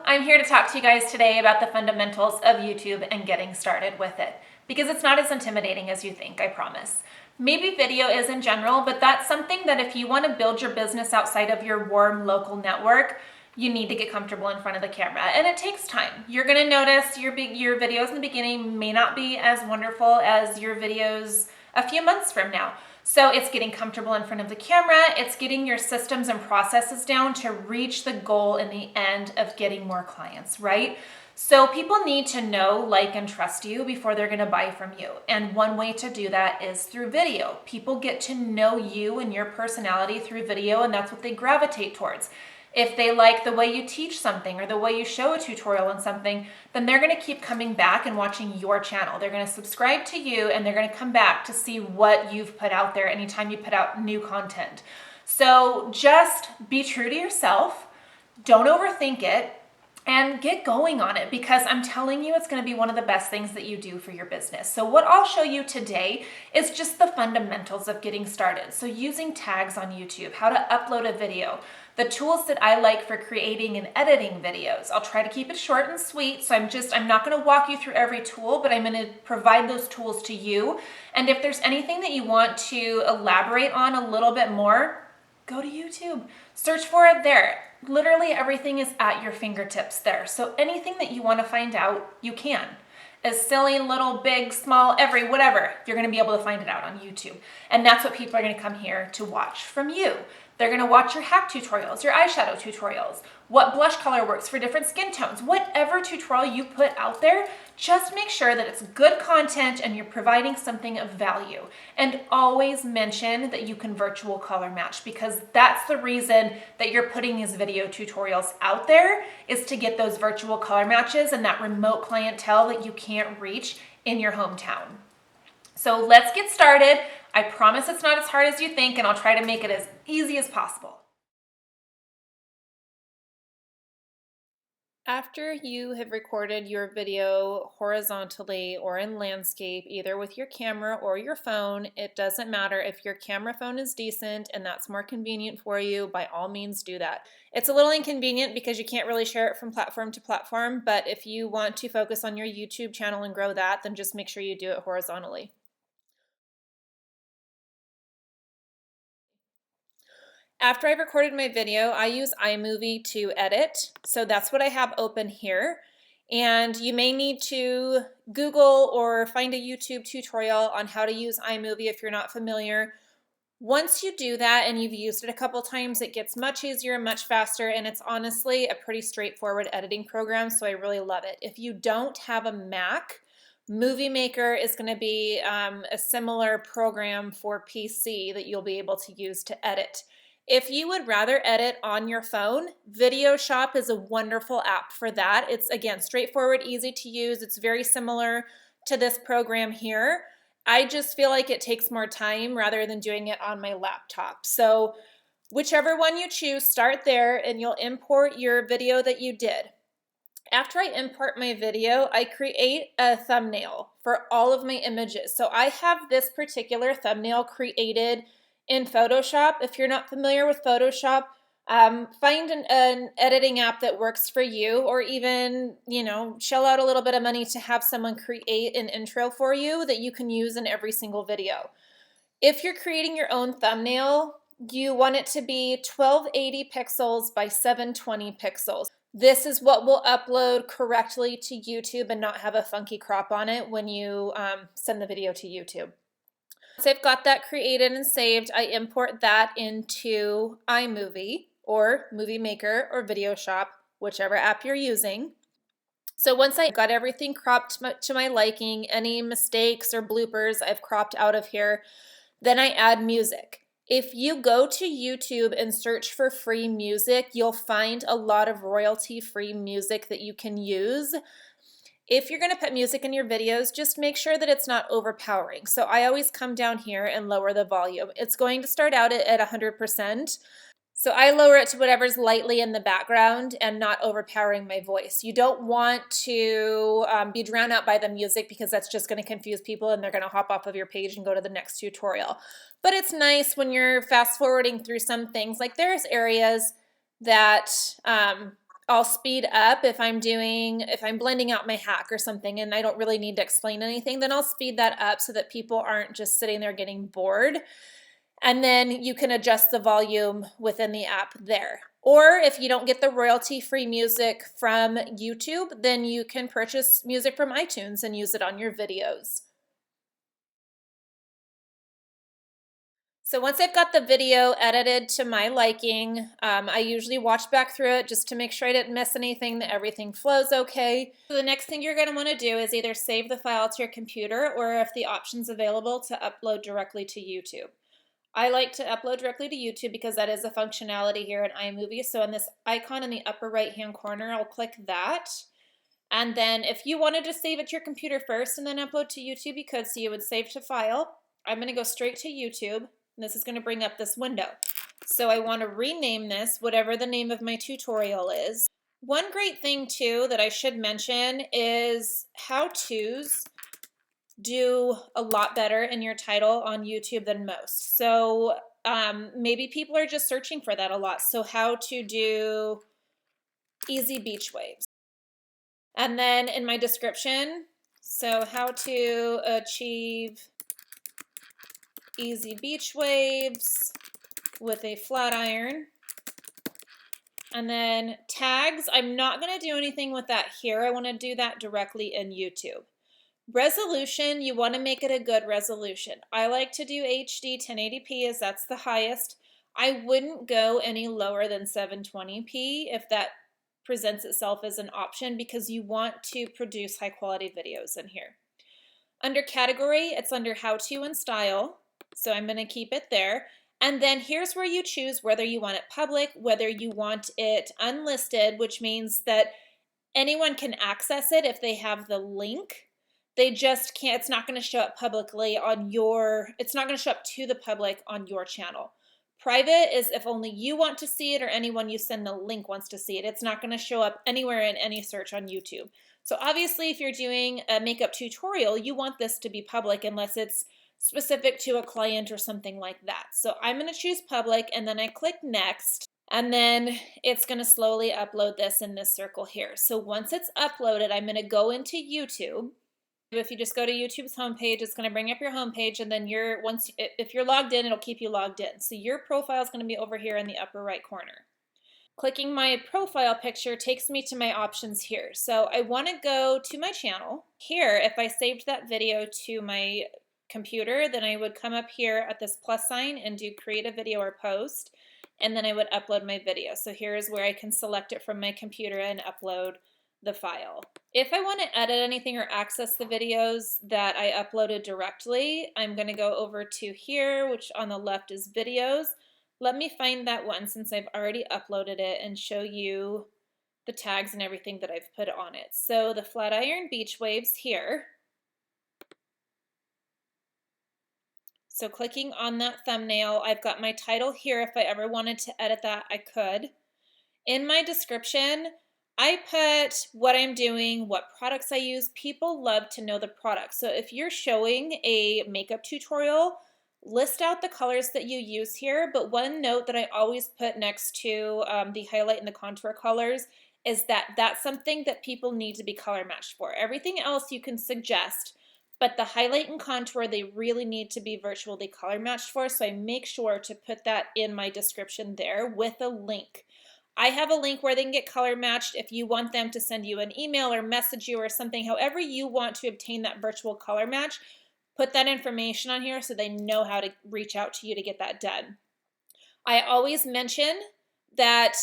I'm here to talk to you guys today about the fundamentals of YouTube and getting started with it, because it's not as intimidating as you think, I promise. Maybe video is in general, but that's something that if you want to build your business outside of your warm local network, you need to get comfortable in front of the camera, and it takes time. You're going to notice your videos in the beginning may not be as wonderful as your videos a few months from now. So it's getting comfortable in front of the camera. It's getting your systems and processes down to reach the goal in the end of getting more clients, right? So people need to know, like, and trust you before they're going to buy from you. And one way to do that is through video. People get to know you and your personality through video, and that's what they gravitate towards. If they like the way you teach something or the way you show a tutorial on something, then they're going to keep coming back and watching your channel. They're going to subscribe to you and they're going to come back to see what you've put out there anytime you put out new content. So just be true to yourself. Don't overthink it. And get going on it, because I'm telling you, it's going to be one of the best things that you do for your business. So what I'll show you today is just the fundamentals of getting started. So using tags on YouTube, how to upload a video, the tools that I like for creating and editing videos. I'll try to keep it short and sweet. So I'm not going to walk you through every tool, but I'm going to provide those tools to you. And if there's anything that you want to elaborate on a little bit more, go to YouTube, search for it there. Literally everything is at your fingertips there. So anything that you want to find out, you can. As silly, little, big, small, whatever, you're going to be able to find it out on YouTube. And that's what people are going to come here to watch from you. They're going to watch your hack tutorials, your eyeshadow tutorials, what blush color works for different skin tones. Whatever tutorial you put out there, just make sure that it's good content and you're providing something of value. And always mention that you can virtual color match, because that's the reason that you're putting these video tutorials out there, is to get those virtual color matches and that remote clientele that you can't reach in your hometown. So let's get started. I promise it's not as hard as you think, and I'll try to make it as easy as possible. After you have recorded your video horizontally or in landscape, either with your camera or your phone, it doesn't matter. If your camera phone is decent and that's more convenient for you, by all means do that. It's a little inconvenient because you can't really share it from platform to platform, but if you want to focus on your YouTube channel and grow that, then just make sure you do it horizontally. After I've recorded my video, I use Imovie to edit. So that's what I have open here. And you may need to Google or find a YouTube tutorial on how to use Imovie if you're not familiar. Once you do that and you've used it a couple times, it gets much easier, much faster, and it's honestly a pretty straightforward editing program, so I really love it. If you don't have a Mac, Movie Maker is going to be a similar program for PC that you'll be able to use to edit. If you would rather edit on your phone, Video Shop is a wonderful app for that. It's, again, straightforward, easy to use. It's very similar to this program here. I just feel like it takes more time rather than doing it on my laptop. So whichever one you choose, start there and you'll import your video that you did. After I import my video, I create a thumbnail for all of my images. So I have this particular thumbnail created in Photoshop. If you're not familiar with Photoshop, find an editing app that works for you, or even, shell out a little bit of money to have someone create an intro for you that you can use in every single video. If you're creating your own thumbnail, you want it to be 1280 pixels by 720 pixels. This is what will upload correctly to YouTube and not have a funky crop on it when you send the video to YouTube. Once I've got that created and saved, I import that into iMovie or Movie Maker or Video Shop, whichever app you're using. So once I got everything cropped to my liking, any mistakes or bloopers I've cropped out of here, then I add music. If you go to YouTube and search for free music, you'll find a lot of royalty-free music that you can use. If you're going to put music in your videos, just make sure that it's not overpowering. So I always come down here and lower the volume. It's going to start out at 100%. So I lower it to whatever's lightly in the background and not overpowering my voice. You don't want to be drowned out by the music, because that's just going to confuse people and they're going to hop off of your page and go to the next tutorial. But it's nice when you're fast forwarding through some things. Like there's areas that I'll speed up if I'm blending out my hack or something and I don't really need to explain anything, then I'll speed that up so that people aren't just sitting there getting bored. And then you can adjust the volume within the app there. Or if you don't get the royalty-free music from YouTube, then you can purchase music from iTunes and use it on your videos. So once I've got the video edited to my liking, I usually watch back through it just to make sure I didn't miss anything, that everything flows okay. So the next thing you're going to want to do is either save the file to your computer, or if the option's available, to upload directly to YouTube. I like to upload directly to YouTube because that is a functionality here in iMovie. So in this icon in the upper right hand corner, I'll click that. And then if you wanted to save it to your computer first and then upload to YouTube, you could. So you would save to file. I'm going to go straight to YouTube. And this is going to bring up this window. So I want to rename this whatever the name of my tutorial is. One great thing too that I should mention is how-tos do a lot better in your title on YouTube than most. So maybe people are just searching for that a lot. So how to do easy beach waves. And then in my description, so how to achieve easy beach waves with a flat iron. And then tags, I'm not going to do anything with that here. I want to do that directly in YouTube. Resolution, you want to make it a good resolution. I like to do HD 1080p as that's the highest. I wouldn't go any lower than 720p if that presents itself as an option, because you want to produce high quality videos in here. Under category, it's under how to and style. So I'm going to keep it there. And then here's where you choose whether you want it public, whether you want it unlisted, which means that anyone can access it if they have the link. They just can't, it's not going to show up publicly on your, it's not going to show up to the public on your channel. Private is if only you want to see it or anyone you send the link wants to see it. It's not going to show up anywhere in any search on YouTube. So obviously if you're doing a makeup tutorial, you want this to be public unless it's specific to a client or something like that. So I'm going to choose public and then I click next. And then it's going to slowly upload this in this circle here. So once it's uploaded, I'm going to go into YouTube. If you just go to YouTube's homepage, it's going to bring up your homepage, and then if you're logged in, it'll keep you logged in. So your profile is going to be over here in the upper right corner. Clicking my profile picture takes me to my options here. So I want to go to my channel. Here, if I saved that video to my computer, then I would come up here at this plus sign and do create a video or post, and then I would upload my video. So here is where I can select it from my computer and upload the file. If I want to edit anything or access the videos that I uploaded directly, I'm going to go over to here, which on the left is videos. Let me find that one since I've already uploaded it and show you the tags and everything that I've put on it. So the flat iron beach waves here. So clicking on that thumbnail, I've got my title here. If I ever wanted to edit that, I could. In my description, I put what I'm doing, what products I use. People love to know the products. So if you're showing a makeup tutorial, list out the colors that you use here. But one note that I always put next to the highlight and the contour colors is that that's something that people need to be color matched for. Everything else you can suggest, but the highlight and contour, they really need to be virtually color matched for. So I make sure to put that in my description there with a link. I have a link where they can get color matched if you want them to send you an email or message you or something. However you want to obtain that virtual color match, put that information on here so they know how to reach out to you to get that done. I always mention that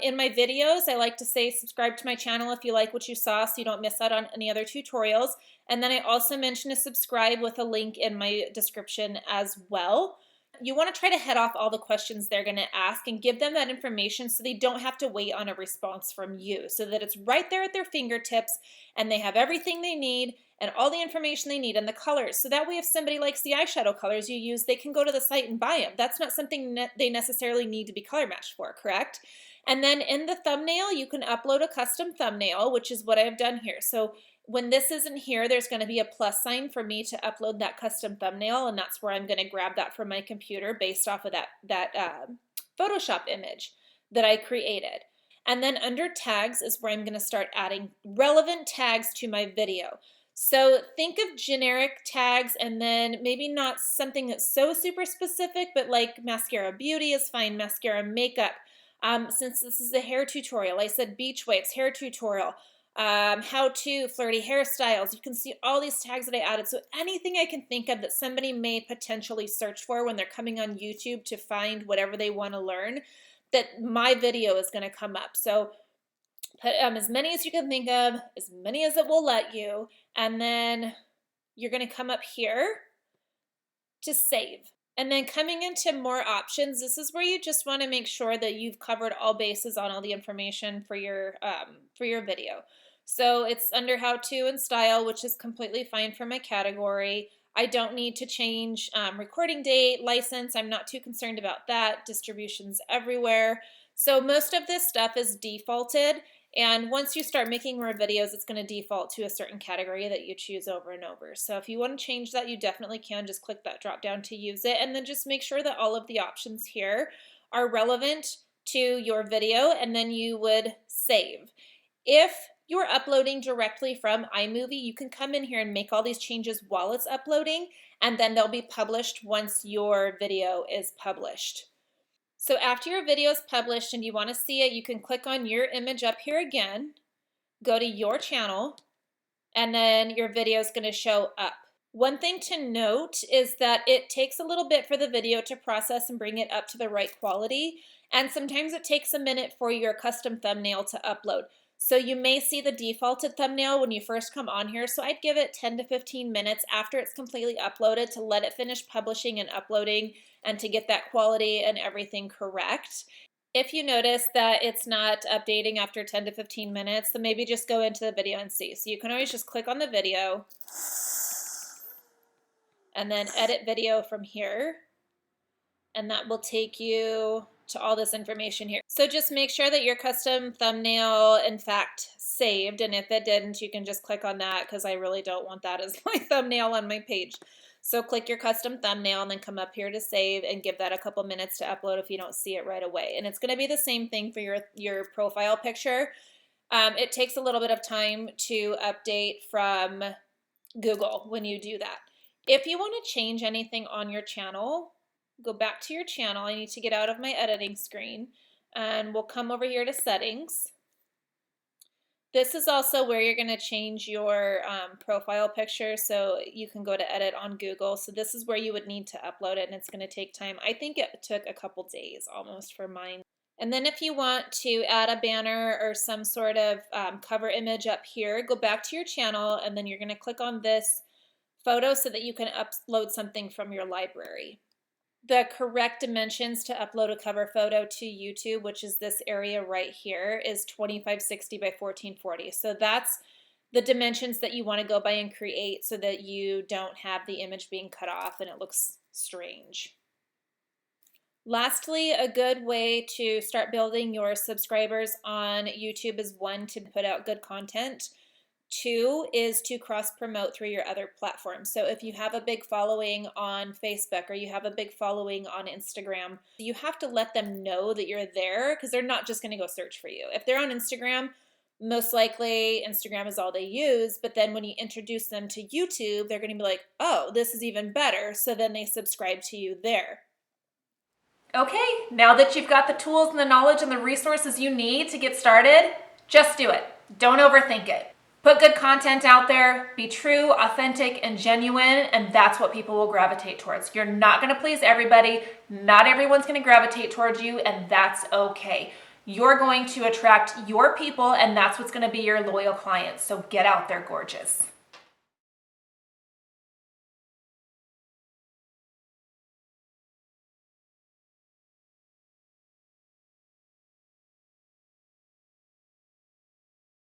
in my videos, I like to say subscribe to my channel if you like what you saw so you don't miss out on any other tutorials. And then I also mention to subscribe with a link in my description as well. You want to try to head off all the questions they're going to ask and give them that information so they don't have to wait on a response from you, so that it's right there at their fingertips and they have everything they need and all the information they need and the colors. So that way if somebody likes the eyeshadow colors you use, they can go to the site and buy them. That's not something that they necessarily need to be color matched for, correct? And then in the thumbnail, you can upload a custom thumbnail, which is what I've done here. So when this isn't here, there's going to be a plus sign for me to upload that custom thumbnail, and that's where I'm going to grab that from my computer based off of that Photoshop image that I created. And then under tags is where I'm going to start adding relevant tags to my video. So think of generic tags and then maybe not something that's so super specific, but like mascara beauty is fine, mascara makeup. Since this is a hair tutorial, I said beach waves, hair tutorial, how to flirty hairstyles. You can see all these tags that I added. So anything I can think of that somebody may potentially search for when they're coming on YouTube to find whatever they want to learn, that my video is going to come up. So put as many as you can think of, as many as it will let you, and then you're going to come up here to save. And then coming into more options, this is where you just want to make sure that you've covered all bases on all the information for your video. So it's under how to and style, which is completely fine for my category. I don't need to change recording date, license. I'm not too concerned about that. Distributions everywhere. So most of this stuff is defaulted. And once you start making more videos, it's going to default to a certain category that you choose over and over. So if you want to change that, you definitely can. Just click that drop down to use it. And then just make sure that all of the options here are relevant to your video, and then you would save. If you're uploading directly from Imovie, you can come in here and make all these changes while it's uploading, and then they'll be published once your video is published. So after your video is published and you want to see it, you can click on your image up here again, go to your channel, and then your video is going to show up. One thing to note is that it takes a little bit for the video to process and bring it up to the right quality, and sometimes it takes a minute for your custom thumbnail to upload. So you may see the defaulted thumbnail when you first come on here, so I'd give it 10 to 15 minutes after it's completely uploaded to let it finish publishing and uploading and to get that quality and everything correct. If you notice that it's not updating after 10 to 15 minutes, then maybe just go into the video and see. So you can always just click on the video and then edit video from here, and that will take you to all this information here. So just make sure that your custom thumbnail in fact saved, and if it didn't, you can just click on that because I really don't want that as my thumbnail on my page. So click your custom thumbnail and then come up here to save and give that a couple minutes to upload if you don't see it right away. And it's going to be the same thing for your profile picture. It takes a little bit of time to update from Google when you do that. If you want to change anything on your channel, go back to your channel. I need to get out of my editing screen, and we'll come over here to settings. This is also where you're going to change your profile picture, so you can go to edit on Google. So this is where you would need to upload it, and it's going to take time. I think it took a couple days almost for mine. And then if you want to add a banner or some sort of cover image up here, go back to your channel, and then you're going to click on this photo so that you can upload something from your library. The correct dimensions to upload a cover photo to YouTube, which is this area right here, is 2560 by 1440. So that's the dimensions that you want to go by and create so that you don't have the image being cut off and it looks strange. Lastly, a good way to start building your subscribers on YouTube is 1, to put out good content. 2 is to cross-promote through your other platforms. So if you have a big following on Facebook or you have a big following on Instagram, you have to let them know that you're there because they're not just going to go search for you. If they're on Instagram, most likely Instagram is all they use, but then when you introduce them to YouTube, they're going to be like, oh, this is even better. So then they subscribe to you there. Okay, now that you've got the tools and the knowledge and the resources you need to get started, just do it. Don't overthink it. Put good content out there, be true, authentic, and genuine, and that's what people will gravitate towards. You're not going to please everybody. Not everyone's going to gravitate towards you, and that's okay. You're going to attract your people, and that's what's going to be your loyal clients. So get out there, gorgeous.